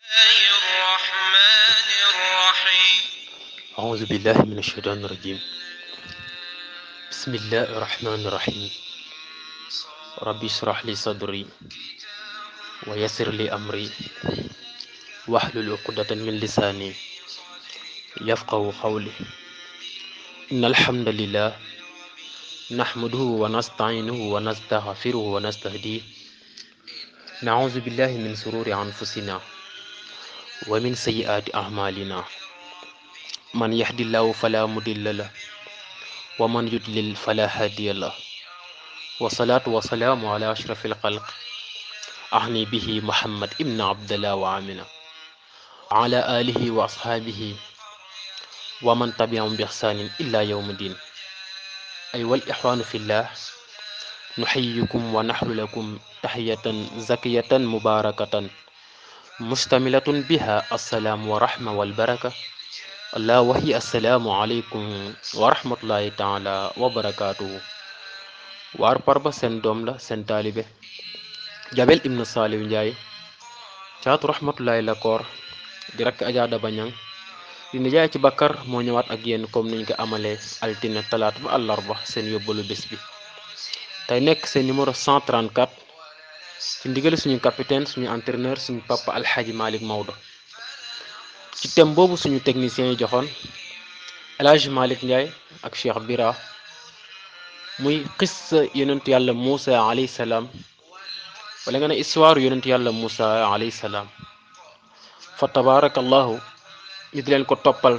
الرحمن الرحيم أعوذ بالله من الشيطان الرجيم بسم الله الرحمن الرحيم ربي اشرح لي صدري ويسر لي أمري واحلل عقدة من لساني يفقه قولي إن الحمد لله نحمده ونستعينه ونستغفره ونستهديه نعوذ بالله من شرور أنفسنا ومن سيئات أعمالنا من يهد الله فلا مضل له ومن يضلل فلا هادي له والصلاة والسلام على أشرف الخلق أعني به محمد ابن عبد الله وآمنة على آله وأصحابه ومن تبعهم بإحسان إلى يوم الدين أيها الإخوان في الله نحييكم ونحل لكم تحية زكية مباركة مشتملة بها السلام ورحمة والبركة الله وهي السلام عليكم ورحمة الله تعالى وبركاته waar parba seen doom la seen taalibe Jabel ibn Saliou Ndiaye caatu rahmatullahi la koor di rakk Adja Daba Niang di nijaay ci Bakar moo ñëwaat ak yéen comme niñ ko amalee altine talaata ba àllarba seen yóbbalu bés bi tey nekk seen numéro 134 ci ndigal suñu capitaine suñu entraîneur suñu papa Alhaji Malick Maodo ci thème boobu suñu technicien yi joxoon El Hadj Malick Ndiaye ak Cheikh Bira muy xissa yonent yàlla Moussa alayhi salaam wala nga ne histoire yonent yàlla Moussa alayhi salaam fa tabarakallahu ñu di leen ko toppal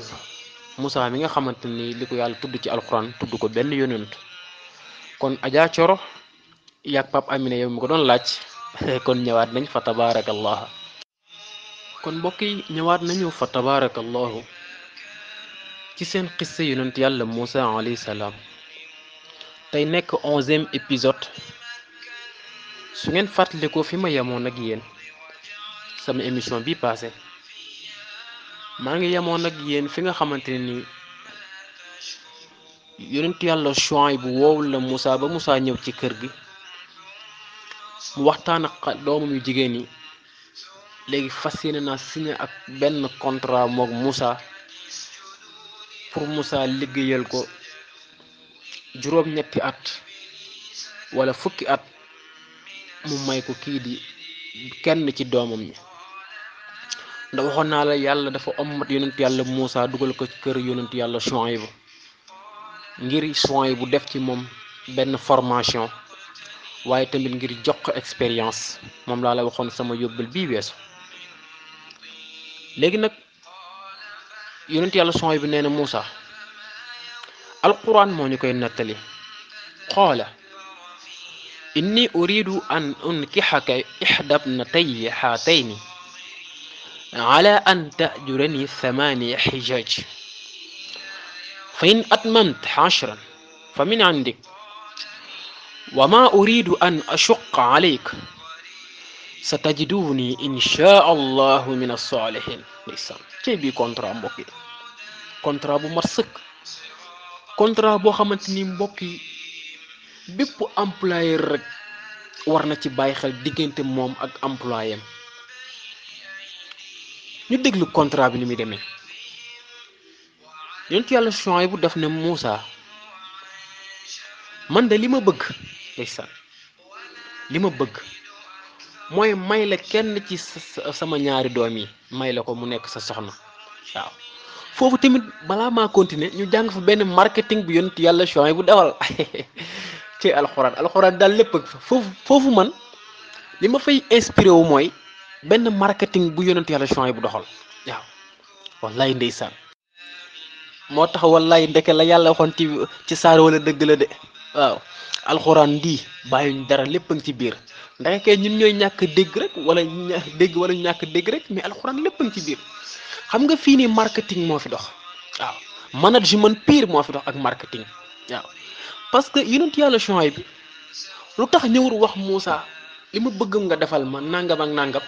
Moussa mi nga xamante ni li ko yàlla tudd ci alquran tudd ko benn yonent kon Adja Coro yaag Pape Amina yow mi ko doon laaj kon ñëwaat nañ fa tabarakallahu kon mbokk yi ñëwaat nañu fa tabarakallahu ci seen xissa yonent yàlla Moussa alayhi salaam tey nekk 11e épisode su ngeen fàttalikoo fi ma yemoon ak yéen sama émission bi passé maa ngi yemoon ak yéen fi nga xamante ne ni yonent yàlla Shuayb bu woowul la Moussa ba Moussa ñëw ci kër gi mu waxtaan ak doomam yu jigéen yi léegi fas yéene naa signé ak benn contrat moog Moussa pour Moussa liggéeyal ko juróom-ñetti at wala fukki at mu may ko kii di kenn ci doomam ñi ndax waxoon naa la yàlla dafa ommat yonent yàlla Moussa dugal ko ci kër yonent yàlla Shuayb ngir Shuayb bu def ci moom benn formation waaye tamit ngir jox ko expérience moom laa la waxoon sama yóbbal bii weesu léegi nag yonent yàlla Shuayb bi nee na Moussa alquran moo ñu koy nettali qaala inni uridu an unkixaka ixda bnatayya haatayni ala an tajurani thamaniya xijaj fa in atmamt 10 fa min indik wa ma uridu an ashuqa alayk satajiduni insha allahu min alsalihin ndeysaan cey bi contrat mbokk yi contrat bu mat sëkk contrat boo xamante ni mbokk yi bépp employeur rek war na ci bàyyi xel diggante moom ak employé am ñu déglu contrat bi ni muy demee yonent yàlla Shuayb bu def ne Moussa man de li ma bëgg ndeysaan li ma bëgg mooy may la kenn ci sama ñaari doom yi may la ko mu nekk sa soxna waaw foofu tamit balaa maa continuer ñu jàng fa benn marketing bi yonent yàlla Shuayb bu defal ci alxuraan daal lépp ak foofu man li ma fay inspiré wu mooy benn marketing bu yonent yàlla Shuayb bu doxal waaw wallaay ndeysaan moo tax wallaay ndeke la yàlla waxoon ci saar wala dëgg la de waaw alxuraan di bàyyuñ dara lépp a ngi ci biir ndeke kay ñun ñooy ñàkk dégg rek wala dégg wala ñàkk dégg rek mais alxuraan lépp a ngi ci biir xam nga fii nii marketing moo fi dox waaw management pire moo fi dox ak marketing waaw parce que yonent yàlla Shuayb bi lu tax ñëwul wax Moussa li ma bëgg nga defal ma nangam ak nangam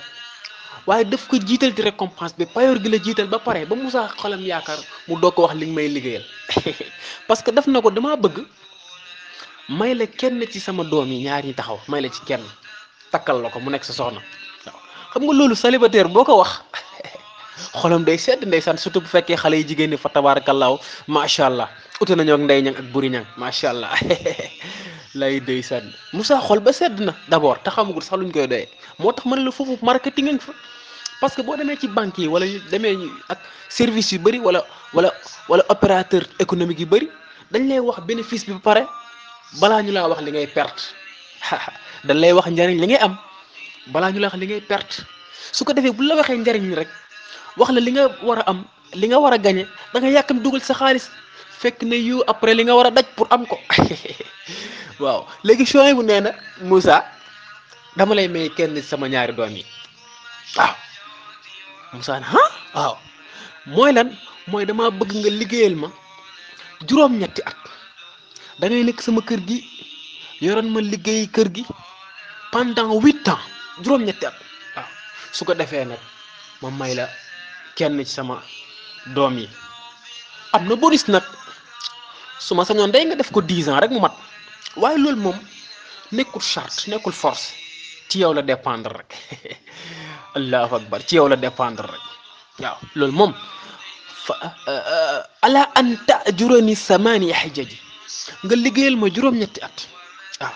waaye daf ko jiital ci récompense bi payoor gi la jiital ba pare ba Moussa xolam yaakaar mu doog ko wax li nga may liggéeyal parce que daf na ko damaa bëgg may la kenn ci sama doom yi ñaar ñi taxaw may la ci kenn takkal la ko mu nekk sa soxna waaw xam nga loolu célibataire boo ko wax xolam day sedd ndeysaan surtout bu fekkee xale yi jigéen ñi fa tabaarakallaahu macha allah ute nañoo ak ndey ñang ak buri ñang macha allah lay ndeysaan Moussa xol ba sedd na d'abord te xamagul sax luñ koy doyee moo tax mën la foofu marketing nga fa parce que boo demee ci banques yi wala demee ak service yu bëri wala opérateur économique yu bëri dañ lay wax bénéfice bi ba pare balaa ñu laa wax li ngay perte dañ lay wax njariñ li ngay am balaa ñu la wax li ngay perte su ko defee bu la waxee njariñ rek wax la li nga war a am li nga war a gañe da nga yàkkam dugal sa xaalis fekk na yu après li nga war a daj pour am ko waaw léegi choix bu nee na Moussa dama lay may kenn sama ñaari doom yi waaw Moussa ne waaw mooy lan mooy dama bëgg nga liggéeyal ma juróom-ñetti at da ngay nekk sama kër gi yoroon ma liggéey kër gi pendant 8 ans juróom-ñetti at waaw su ko defee nag ma may la kenn ci sama doom yi am na bonus nag su ma sañoon day nga def ko 10 ans rek mu mat waaye loolu moom nekkul charte nekkul force ci yow la dépendre rek allahu akbar ci yow la dépendre rek waaw loolu moom fa ala an tajurani samani hijjaji nga liggéeyal ma juróom-ñetti at waaw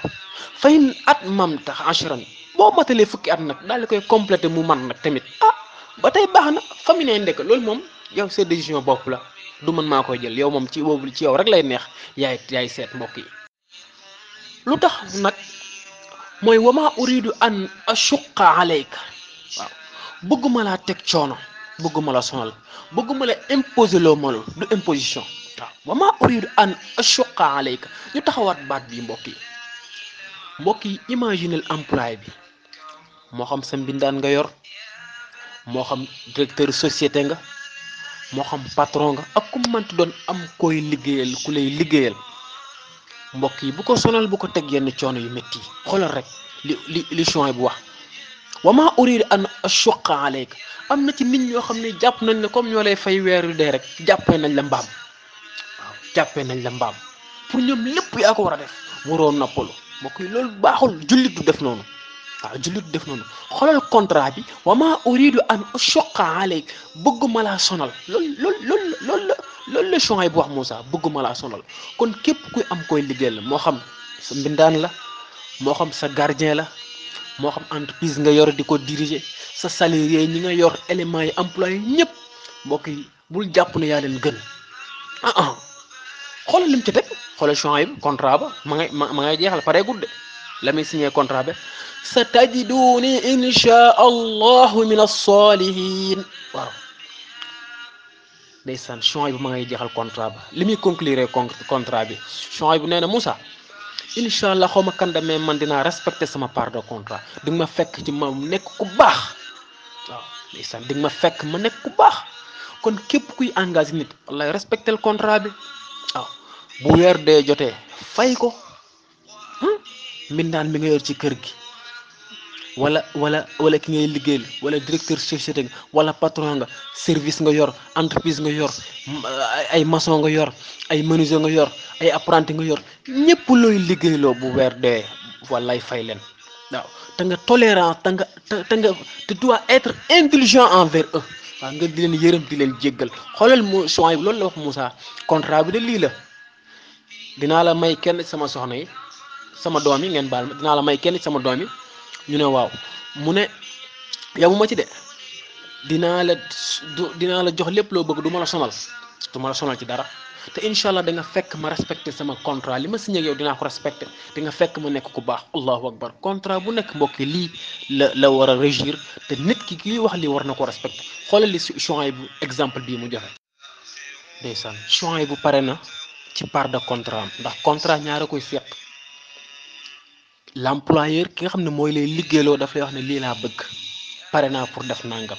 fayin at mam tax ashran boo matalee fukki at nag daal di koy complété mu man nag tamit ba tey baax na famille ne ndekk loolu moom yow sa décision bopp la du man maa koy jël yow moom ci boobu ci yow rek lay neex yaay seet mbokk yi lu tax nag mooy wama uridu an ashuqa alayka waaw bëgguma laa teg coono bëgguma la sonal bëgguma la imposer loo mënul du imposition waaw wama uridu an ashuqa alayka ñu taxawaat baat bi mbokk yi imaginel employé bi moo xam sa mbindaan nga yor moo xam directeur société nga moo xam patron nga ak ku mënti doon am koy liggéeyal ku lay liggéeyal mbokk yi bu ko sonal bu ko teg yenn coono yu métti yi xoolal rek li choix bu wax wama uridu an ashuqa alayka am na ci nit ñoo xam ne jàpp nañ ne comme ñoo lay fay weer yu dee rek jàppee nañ la mbaam waaw jàppee nañ la mbaam pour ñoom lépp yaa ko war a def waroo noppalu mbokk yi loolu baaxul jullit du def noonu waaw jullit du def noonu xoolal contrat bi wama uridu an ashuqa alayka bëgguma laa sonal loolu la choix bu wax Moussa bëgguma laa sonal kon képp kuy am koy liggéeyal la moo xam sa mbindaan la moo xam sa gardien la moo xam entreprise nga yor di ko diriger sa salarié ñi nga yor éléments yi employé ñëpp mbokk yi bul jàpp ne yaa leen gën xoolal lim ci teg xoolal choix bi contrat ba ma ngay jeexal pare gudde la muy signé contrat ba sa tajiduni insha allahu min as-salihin waaw ndeysaan choix bi ma ngay jeexal contrat ba li muy conclure contrat bi choix bu nee na Moussa incha allah xaw ma kan mais man dinaa respecter sama part de contrat di nga ma fekk ci ma nekk ku baax waaw ndeysaan di nga ma fekk ma nekk ku baax kon képp kuy engagé nit wallaay respecter contrat bi waaw bu weer dee jotee fay ko mbindaan bi nga yor ci kër gi wala ki ngay liggéeyal wala directeur société nga wala patron nga service nga yor entreprise nga yor ay maçon nga yor ay menuisier nga yor ay apprenti nga yor ñëpp looy liggéeyloo bu weer dee wallaay fay leen waaw te nga tolérant te dois être intelligent envers eux waaw nga di leen yërëm di leen jéggal xoolal mu choix bi loolu la wax Moussa contrat bi de lii la dinaa la may kenn sama soxna yi sama doom yi ngeen baal ma dinaa la may kenn sama doom yi ñu ne waaw mu ne yow ma ci de dinaa la jox lépp loo bëgg du ma la sonal ci dara te incha allah da nga fekk ma respecté sama contrat li ma signé ak yow dinaa ko respecté di nga fekk ma nekk ku baax allahu akbar contrat bu nekk mbokk yi lii la war a régir te nit ki wax lii war na ko respecté xoolal li choix bu exemple bii mu joxe ndeysaan choix bu pare na ci part de contrat am ndax contrat ñaara koy seq l'employeur ki nga xam ne mooy lay liggéeyloo daf lay wax ne lii laa bëgg pare naa pour def nangam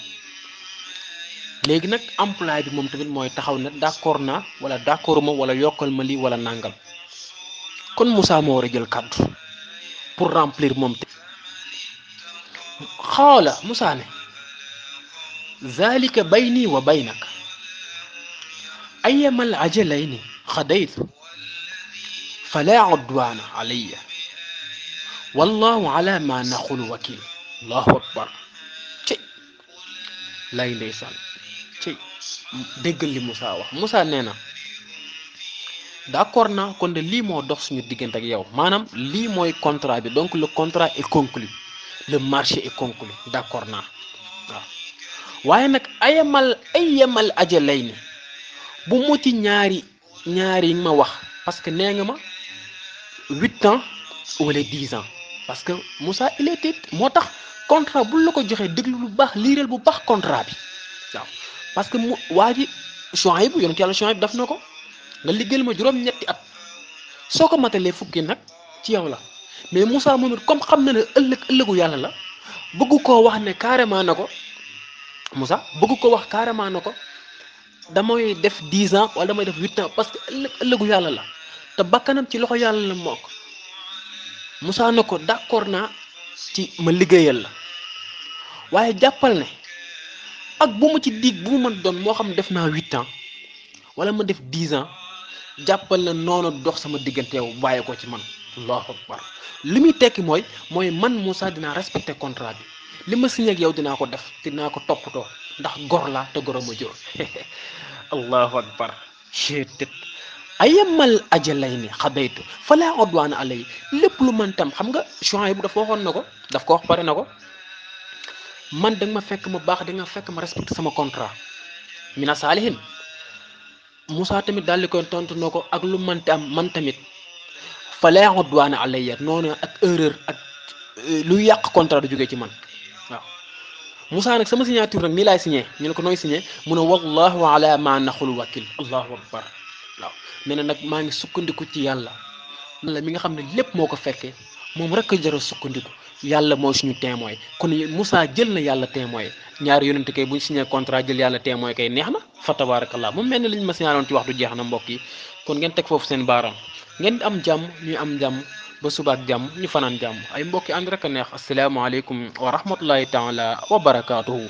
léegi nag employé bi moom tamit mooy taxaw ne d'accord naa wala d'accord ma wala yokkal ma lii wala nangam kon Moussa moo war a jël kàddu pour remplir moom te xoola Moussa ne zalika bayni wa baynaka ayyamal ajalayni xadaytu fala udwana alayya wallahu ala ma naqulu wakil allahu akbar ci lay ndeysaan ci déggal li Moussa wax Moussa nee na d'accord naa kon de lii moo dox suñu diggante ak yow maanaam lii mooy contrat bi donc le contrat est conclu le marché est conclu d'accord naa waaw waaye nag ayamal ajalay ni bu mu ci ñaari yi nga ma wax parce que nee nga ma 8 ans wala 10 ans parce que Moussa il était moo tax contrat bu la ko joxee déglu lu baax liiral bu baax contrat bi waaw parce que mu waa ji Chouaïb yonent yàlla Chouaïb daf na ko nga liggéeyal ma juróom-ñetti at soo ko matalee fukki nag ci yow la mais Moussa moom it comme xam na ne ëllëgu yàlla la bëgg koo wax ne carrément na ko Moussa bëgg ko wax carrément na ko damay def 10 ans wala damay def 8 ans parce que ëllëgu yàlla la te bakkanam ci loxo yàlla la mokk Moussa na ko d'accord naa ci ma liggéeyal la waaye jàppal ne ak bu ma ci diig bu mu mën doon moo xam def naa 8 ans wala ma def 10 ans jàppal na noonu dox sama diggante yow bàyyi ko ci man allahu akbar li muy tekki mooy man Moussa dinaa respecter contrat bi li ma signé ak yow dinaa ko def dinaa ko toppatoo ndax gor laa te goro ma jur allahu akbar cheetet ayamal ajalay ni xadaytu falaa odwaana alay lépp lu man tam xam nga Chouaïb bu dafa waxoon na ko daf ko wax pare na ko man da nga ma fekk ma baax da nga fekk ma respecté sama contrat mina saalihin Moussa tamit daal di koy tontu na ko ak lu mënti am man tamit falaa odwaana alay noonu ak erreur ak lu yàq contrat du jógee ci man waaw Moussa nag sama signature nag nii laay signé ñu ne ko nooy signé mu ne wallahu ala ma naxul wakil allahu akbar waaw nee na nag maa ngi sukkandiku ci yàlla mi nga xam ne lépp moo ko fekkee moom rek a jar a sukkandiku yàlla mooy suñu témoin kon Moussa jël na yàlla témoin ñaari yonente kay bu ñu signé contrat jël yàlla témoin kay neex na fa tabarakallah moom mel ne li ñu ma signaloon ci waxtu jeex na mbokk yi kon ngeen teg foofu seen baaraam ngeen am jàmm ñuy am jàmm ba suba ak jàmm ñu fanaan jàmm ay mbokki ànd rek a neex asalaamaaleykum wa rahmatullahi taala wa barakaatuhu